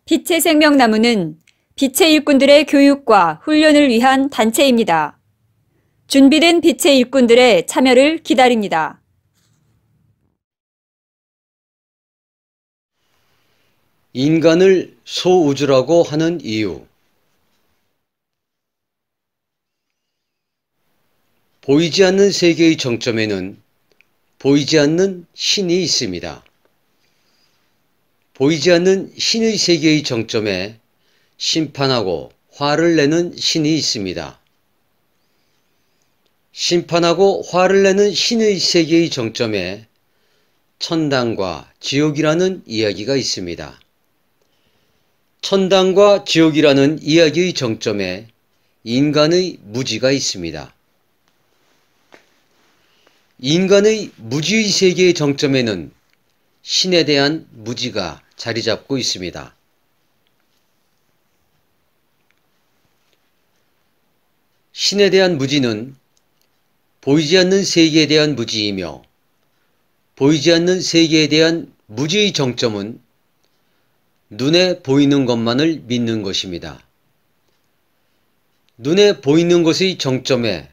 빛의 생명나무는 빛의 일꾼들의 교육과 훈련을 위한 단체입니다. 준비된 빛의 일꾼들의 참여를 기다립니다. 인간을 소우주라고 하는 이유. 보이지 않는 세계의 정점에는 보이지 않는 신이 있습니다. 보이지 않는 신의 세계의 정점에 심판하고 화를 내는 신이 있습니다. 심판하고 화를 내는 신의 세계의 정점에 천당과 지옥이라는 이야기가 있습니다. 천당과 지옥이라는 이야기의 정점에 인간의 무지가 있습니다. 인간의 무지의 세계의 정점에는 신에 대한 무지가 자리 잡고 있습니다. 신에 대한 무지는 보이지 않는 세계에 대한 무지이며 보이지 않는 세계에 대한 무지의 정점은 눈에 보이는 것만을 믿는 것입니다. 눈에 보이는 것의 정점에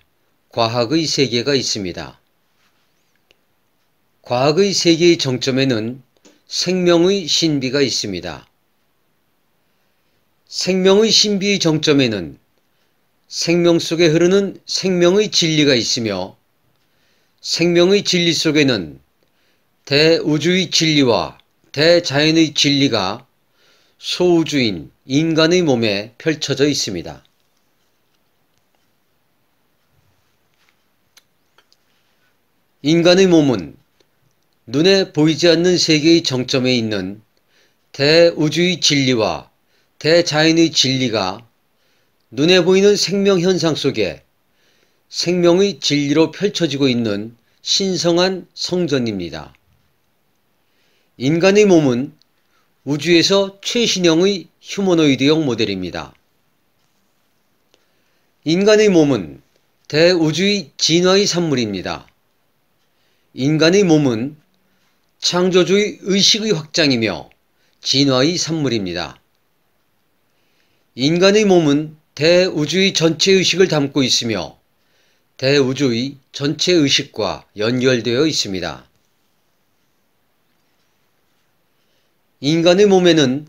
과학의 세계가 있습니다. 과학의 세계의 정점에는 생명의 신비가 있습니다. 생명의 신비의 정점에는 생명 속에 흐르는 생명의 진리가 있으며 생명의 진리 속에는 대우주의 진리와 대자연의 진리가 소우주인 인간의 몸에 펼쳐져 있습니다. 인간의 몸은 눈에 보이지 않는 세계의 정점에 있는 대우주의 진리와 대자연의 진리가 눈에 보이는 생명 현상 속에 생명의 진리로 펼쳐지고 있는 신성한 성전입니다. 인간의 몸은 우주에서 최신형의 휴머노이드형 모델입니다. 인간의 몸은 대우주의 진화의 산물입니다. 인간의 몸은 창조주의 의식의 확장이며 진화의 산물입니다. 인간의 몸은 대우주의 전체 의식을 담고 있으며 대우주의 전체 의식과 연결되어 있습니다. 인간의 몸에는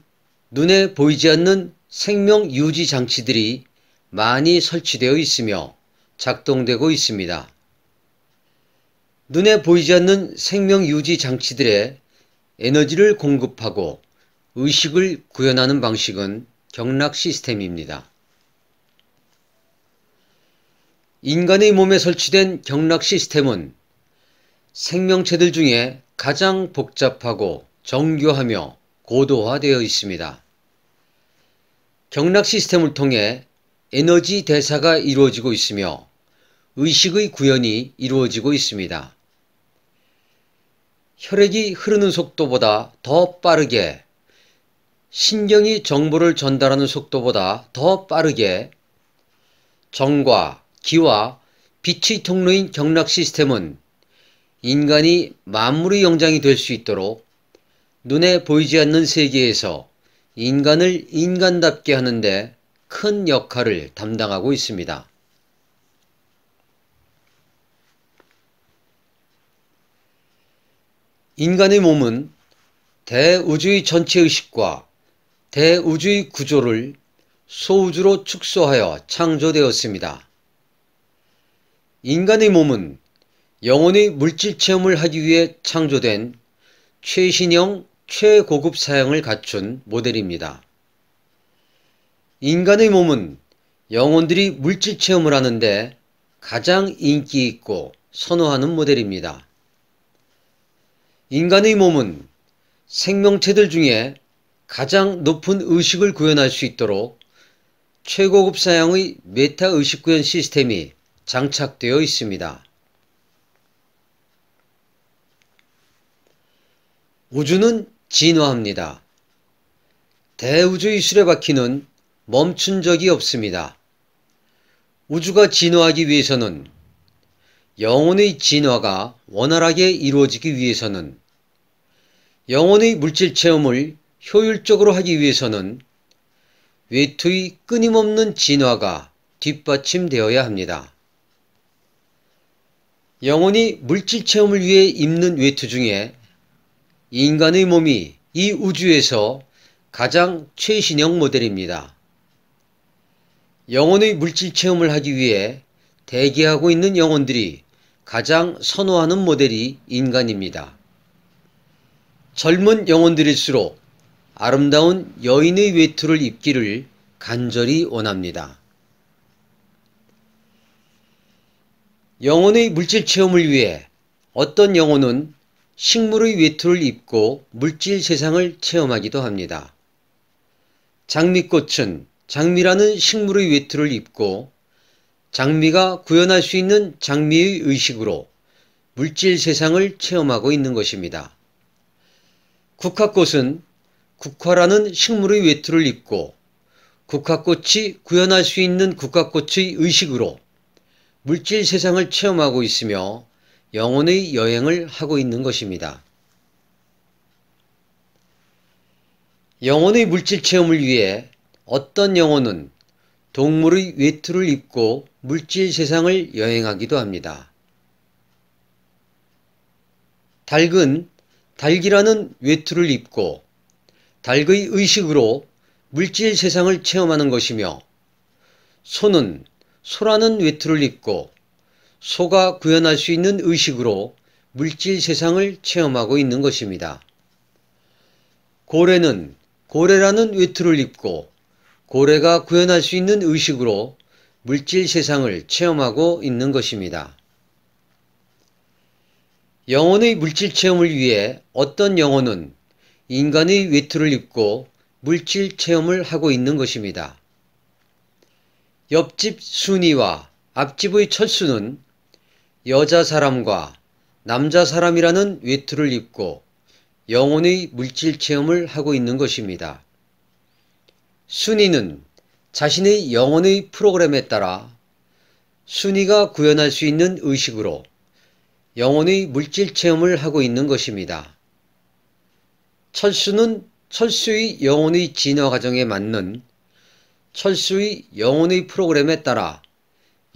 눈에 보이지 않는 생명 유지 장치들이 많이 설치되어 있으며 작동되고 있습니다. 눈에 보이지 않는 생명 유지 장치들의 에너지를 공급하고 의식을 구현하는 방식은 경락 시스템입니다. 인간의 몸에 설치된 경락 시스템은 생명체들 중에 가장 복잡하고 정교하며 고도화되어 있습니다. 경락 시스템을 통해 에너지 대사가 이루어지고 있으며 의식의 구현이 이루어지고 있습니다. 혈액이 흐르는 속도보다 더 빠르게, 신경이 정보를 전달하는 속도보다 더 빠르게 정과 기와 빛의 통로인 경락 시스템은 인간이 만물의 영장이 될 수 있도록 눈에 보이지 않는 세계에서 인간을 인간답게 하는데 큰 역할을 담당하고 있습니다. 인간의 몸은 대우주의 전체 의식과 대우주의 구조를 소우주로 축소하여 창조되었습니다. 인간의 몸은 영혼의 물질 체험을 하기 위해 창조된 최신형 최고급 사양을 갖춘 모델입니다. 인간의 몸은 영혼들이 물질 체험을 하는데 가장 인기 있고 선호하는 모델입니다. 인간의 몸은 생명체들 중에 가장 높은 의식을 구현할 수 있도록 최고급 사양의 메타 의식 구현 시스템이 장착되어 있습니다. 우주는 진화합니다. 대우주의 수레바퀴는 멈춘 적이 없습니다. 우주가 진화하기 위해서는, 영혼의 진화가 원활하게 이루어지기 위해서는 영혼의 물질 체험을 효율적으로 하기 위해서는 외투의 끊임없는 진화가 뒷받침되어야 합니다. 영혼이 물질 체험을 위해 입는 외투 중에 인간의 몸이 이 우주에서 가장 최신형 모델입니다. 영혼의 물질 체험을 하기 위해 대기하고 있는 영혼들이 가장 선호하는 모델이 인간입니다. 젊은 영혼들일수록 아름다운 여인의 외투를 입기를 간절히 원합니다. 영혼의 물질 체험을 위해 어떤 영혼은 식물의 외투를 입고 물질 세상을 체험하기도 합니다. 장미꽃은 장미라는 식물의 외투를 입고 장미가 구현할 수 있는 장미의 의식으로 물질 세상을 체험하고 있는 것입니다. 국화꽃은 국화라는 식물의 외투를 입고 국화꽃이 구현할 수 있는 국화꽃의 의식으로 물질 세상을 체험하고 있으며 영혼의 여행을 하고 있는 것입니다. 영혼의 물질 체험을 위해 어떤 영혼은 동물의 외투를 입고 물질 세상을 여행하기도 합니다. 닭은 닭이라는 외투를 입고 닭의 의식으로 물질 세상을 체험하는 것이며 소는 소라는 외투를 입고 소가 구현할 수 있는 의식으로 물질 세상을 체험하고 있는 것입니다. 고래는 고래라는 외투를 입고 고래가 구현할 수 있는 의식으로 물질 세상을 체험하고 있는 것입니다. 영혼의 물질 체험을 위해 어떤 영혼은 인간의 외투를 입고 물질 체험을 하고 있는 것입니다. 옆집 순이와 앞집의 철수는 여자 사람과 남자 사람이라는 외투를 입고 영혼의 물질 체험을 하고 있는 것입니다. 순이는 자신의 영혼의 프로그램에 따라 순이가 구현할 수 있는 의식으로 영혼의 물질 체험을 하고 있는 것입니다. 철수는 철수의 영혼의 진화 과정에 맞는 철수의 영혼의 프로그램에 따라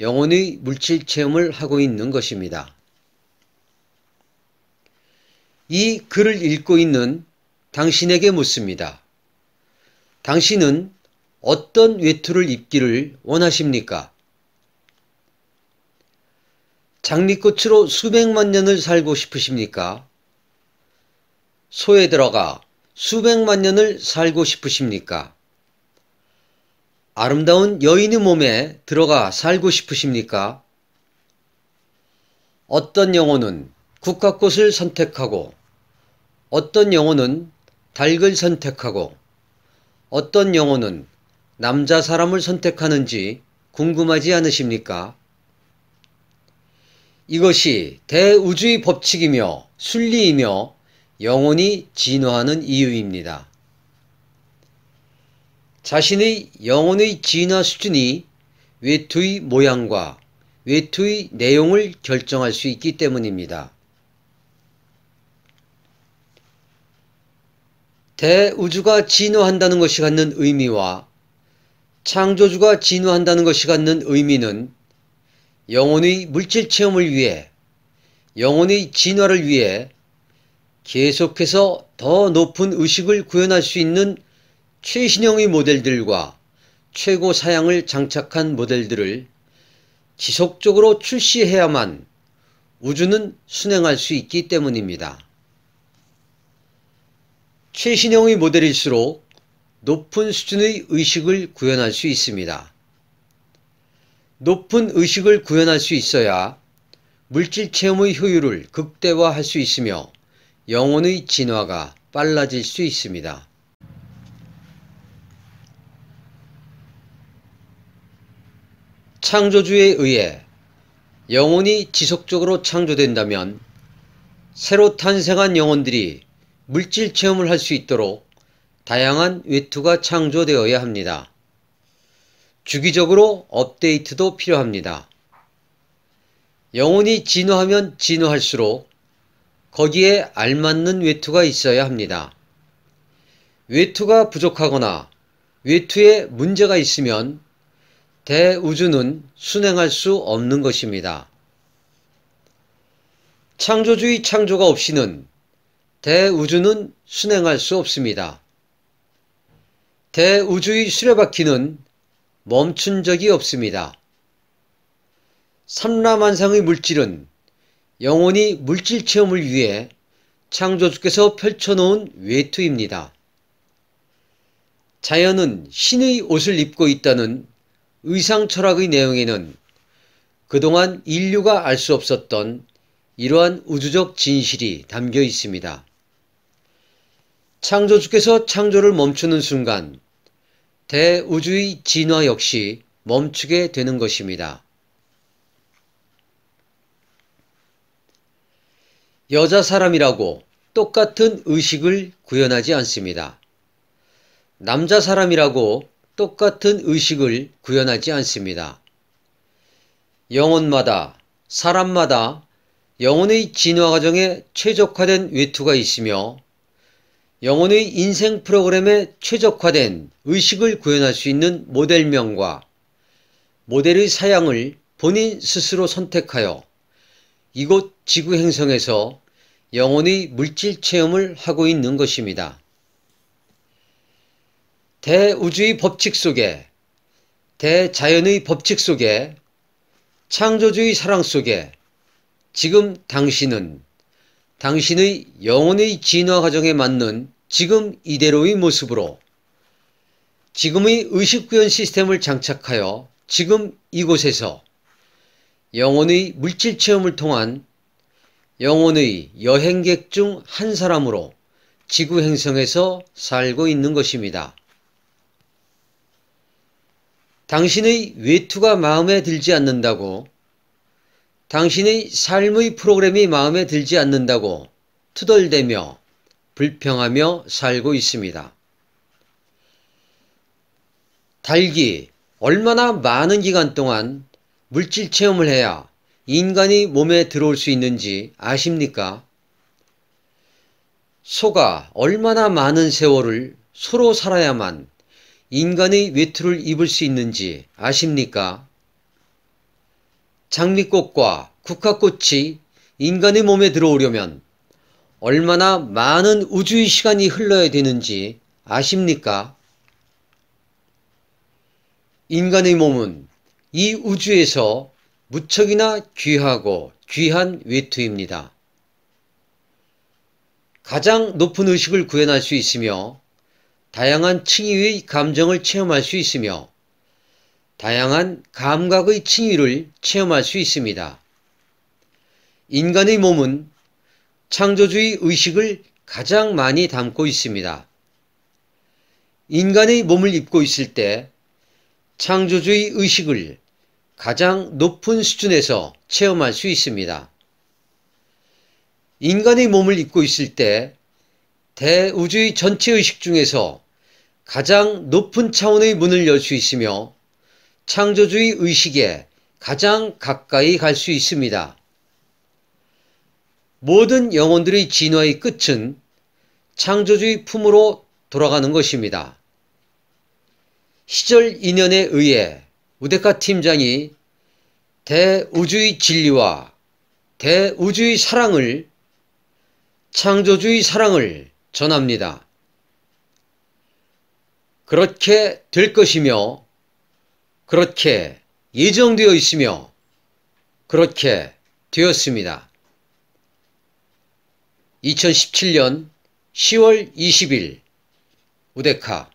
영혼의 물질 체험을 하고 있는 것입니다. 이 글을 읽고 있는 당신에게 묻습니다. 당신은 어떤 외투를 입기를 원하십니까? 장미꽃으로 수백만 년을 살고 싶으십니까? 소에 들어가 수백만 년을 살고 싶으십니까? 아름다운 여인의 몸에 들어가 살고 싶으십니까? 어떤 영혼은 국화꽃을 선택하고 어떤 영혼은 닭을 선택하고 어떤 영혼은 남자 사람을 선택하는지 궁금하지 않으십니까? 이것이 대우주의 법칙이며 순리이며 영혼이 진화하는 이유입니다. 자신의 영혼의 진화 수준이 외투의 모양과 외투의 내용을 결정할 수 있기 때문입니다. 대우주가 진화한다는 것이 갖는 의미와 창조주가 진화한다는 것이 갖는 의미는 영혼의 물질 체험을 위해 영혼의 진화를 위해 계속해서 더 높은 의식을 구현할 수 있는 최신형의 모델들과 최고 사양을 장착한 모델들을 지속적으로 출시해야만 우주는 순행할 수 있기 때문입니다. 최신형의 모델일수록 높은 수준의 의식을 구현할 수 있습니다. 높은 의식을 구현할 수 있어야 물질 체험의 효율을 극대화할 수 있으며 영혼의 진화가 빨라질 수 있습니다. 창조주에 의해 영혼이 지속적으로 창조된다면 새로 탄생한 영혼들이 물질 체험을 할 수 있도록 다양한 외투가 창조되어야 합니다. 주기적으로 업데이트도 필요합니다. 영혼이 진화하면 진화할수록 거기에 알맞는 외투가 있어야 합니다. 외투가 부족하거나 외투에 문제가 있으면 대우주는 순행할 수 없는 것입니다. 창조주의 창조가 없이는 대우주는 순행할 수 없습니다. 대우주의 수레바퀴는 멈춘 적이 없습니다. 삼라만상의 물질은 영원히 물질 체험을 위해 창조주께서 펼쳐놓은 외투입니다. 자연은 신의 옷을 입고 있다는 의상 철학의 내용에는 그동안 인류가 알 수 없었던 이러한 우주적 진실이 담겨 있습니다. 창조주께서 창조를 멈추는 순간 대우주의 진화 역시 멈추게 되는 것입니다. 여자 사람이라고 똑같은 의식을 구현하지 않습니다. 남자 사람이라고 똑같은 의식을 구현하지 않습니다. 영혼마다, 사람마다 영혼의 진화 과정에 최적화된 외투가 있으며 영혼의 인생 프로그램에 최적화된 의식을 구현할 수 있는 모델명과 모델의 사양을 본인 스스로 선택하여 이곳 지구 행성에서 영혼의 물질 체험을 하고 있는 것입니다. 대우주의 법칙 속에, 대자연의 법칙 속에, 창조주의 사랑 속에 지금 당신은 당신의 영혼의 진화 과정에 맞는 지금 이대로의 모습으로 지금의 의식구현 시스템을 장착하여 지금 이곳에서 영혼의 물질 체험을 통한 영혼의 여행객 중 한 사람으로 지구 행성에서 살고 있는 것입니다. 당신의 외투가 마음에 들지 않는다고, 당신의 삶의 프로그램이 마음에 들지 않는다고 투덜대며 불평하며 살고 있습니다. 달기 얼마나 많은 기간 동안 물질 체험을 해야 인간이 몸에 들어올 수 있는지 아십니까? 소가 얼마나 많은 세월을 소로 살아야만 인간의 외투를 입을 수 있는지 아십니까? 장미꽃과 국화꽃이 인간의 몸에 들어오려면 얼마나 많은 우주의 시간이 흘러야 되는지 아십니까? 인간의 몸은 이 우주에서 무척이나 귀하고 귀한 외투입니다. 가장 높은 의식을 구현할 수 있으며 다양한 층위의 감정을 체험할 수 있으며 다양한 감각의 층위를 체험할 수 있습니다. 인간의 몸은 창조주의 의식을 가장 많이 담고 있습니다. 인간의 몸을 입고 있을 때 창조주의 의식을 가장 높은 수준에서 체험할 수 있습니다. 인간의 몸을 입고 있을 때 대우주의 전체 의식 중에서 가장 높은 차원의 문을 열 수 있으며 창조주의 의식에 가장 가까이 갈 수 있습니다. 모든 영혼들의 진화의 끝은 창조주의 품으로 돌아가는 것입니다. 시절 인연에 의해 우데카 팀장이 대우주의 진리와 대우주의 사랑을, 창조주의 사랑을 전합니다. 그렇게 될 것이며 그렇게 예정되어 있으며 그렇게 되었습니다. 2017년 10월 20일 우데카